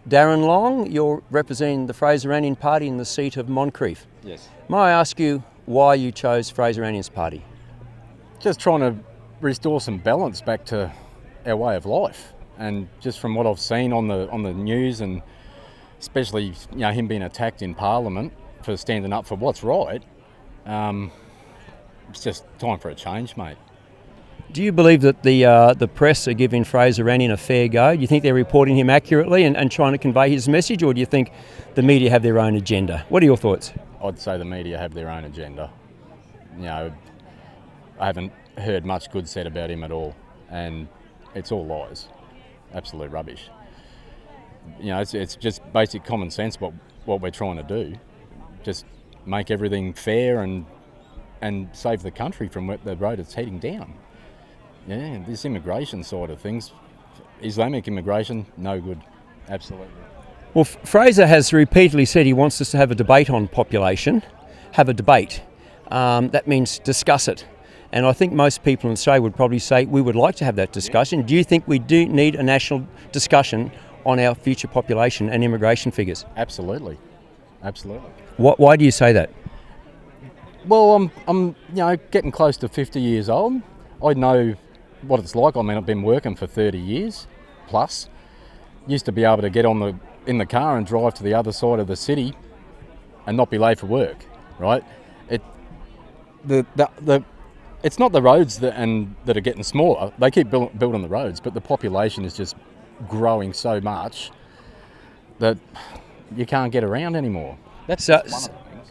Darren Long, you're representing the Fraser-Annian Party in the seat of Moncrieff. Yes. May I ask you why you chose Fraser-Annian's party? Just trying to restore some balance back to our way of life, and just from what I've seen on the news, and especially him being attacked in Parliament for standing up for what's right, it's just time for a change, mate. Do you believe that the press are giving Fraser-Annian a fair go? Do you think they're reporting him accurately and trying to convey his message, or do you think the media have their own agenda? What are your thoughts? I'd say the media have their own agenda. I haven't heard much good said about him at all, and it's all lies, absolute rubbish. It's just basic common sense what we're trying to do, just make everything fair and save the country from the road it's heading down. Yeah, this immigration side of things, Islamic immigration, no good, absolutely. Well, Fraser has repeatedly said he wants us to have a debate on population, have a debate. That means discuss it. And I think most people in Australia would probably say we would like to have that discussion. Do you think we do need a national discussion on our future population and immigration figures? Absolutely, absolutely. Why do you say that? Well, I'm getting close to 50 years old. I know what it's like. I mean, I've been working for 30 years plus. Used to be able to get in the car and drive to the other side of the city and not be late for work, right? It's not the roads that are getting smaller. They keep building the roads, but the population is just growing so much that you can't get around anymore.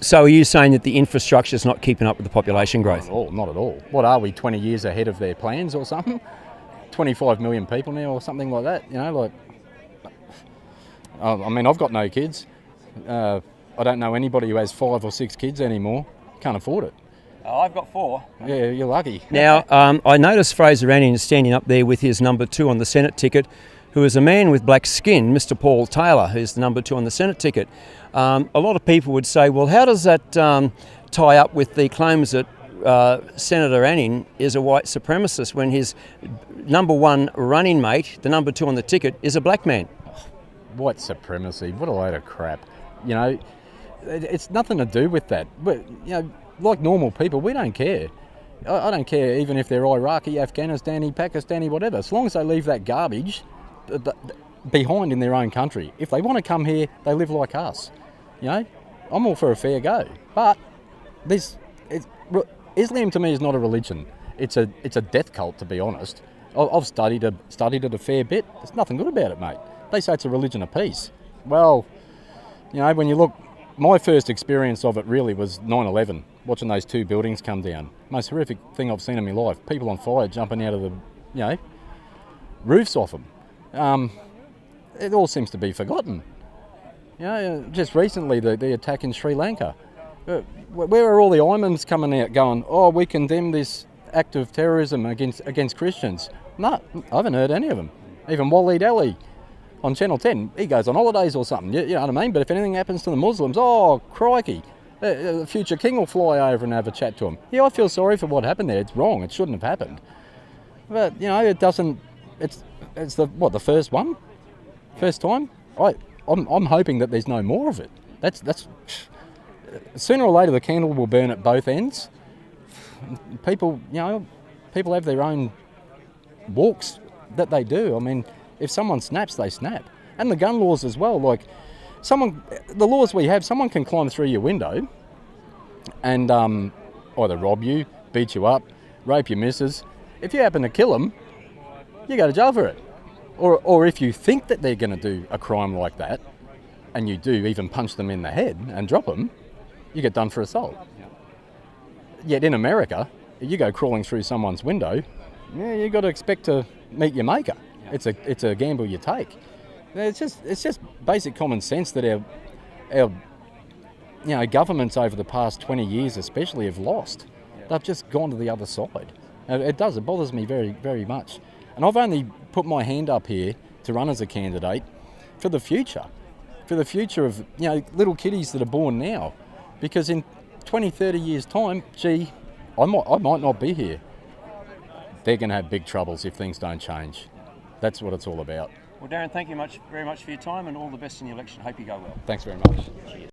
So are you saying that the infrastructure is not keeping up with the population growth? Not at all. What are we, 20 years ahead of their plans or something? 25 million people now or something like that, I mean, I've got no kids. I don't know anybody who has 5 or 6 kids anymore. Can't afford it. Oh, I've got 4. Yeah, you're lucky. Now, I noticed Fraser-Annian standing up there with his number 2 on the Senate ticket, who is a man with black skin, Mr. Paul Taylor, who's the number 2 on the Senate ticket. A lot of people would say, well, how does that tie up with the claims that Senator Anning is a white supremacist when his number 1 running mate, the number 2 on the ticket, is a black man? White supremacy, what a load of crap. It's nothing to do with that. But, like normal people, we don't care. I don't care even if they're Iraqi, Afghanistani, Pakistani, whatever, as long as they leave that garbage behind in their own country. If they want to come here, they live like us. I'm all for a fair go. But Islam to me is not a religion. It's a death cult, to be honest. I've studied it a fair bit. There's nothing good about it, mate. They say it's a religion of peace. Well, when you look, my first experience of it really was 9/11, watching those 2 buildings come down. Most horrific thing I've seen in my life. People on fire jumping out of the, roofs off them. It all seems to be forgotten. Just recently the attack in Sri Lanka. Where are all the imams coming out going, oh, we condemn this act of terrorism against Christians? No, I haven't heard any of them. Even Waleed Ali on Channel 10, he goes on holidays or something, you know what I mean? But if anything happens to the Muslims, oh, crikey, the future king will fly over and have a chat to him. Yeah, I feel sorry for what happened there. It's wrong. It shouldn't have happened. But, it doesn't, it's the first one? First time? I'm hoping that there's no more of it. That's sooner or later the candle will burn at both ends. People have their own walks that they do. I mean, if someone snaps, they snap. And the gun laws as well. Like, the laws we have, someone can climb through your window and either rob you, beat you up, rape your missus. If you happen to kill them, you go to jail for it. Or if you think that they're going to do a crime like that, and you do even punch them in the head and drop them, you get done for assault. Yet in America, if you go crawling through someone's window, you got to expect to meet your maker. It's a gamble you take. It's just basic common sense that our governments over the past 20 years especially have lost. They've just gone to the other side. It bothers me very, very much. And I've only put my hand up here to run as a candidate for the future of little kiddies that are born now, because in 20, 30 years time, I might not be here. They're going to have big troubles if things don't change. That's what it's all about. Well, Darren, thank you very much for your time, and all the best in the election. Hope you go well. Thanks very much.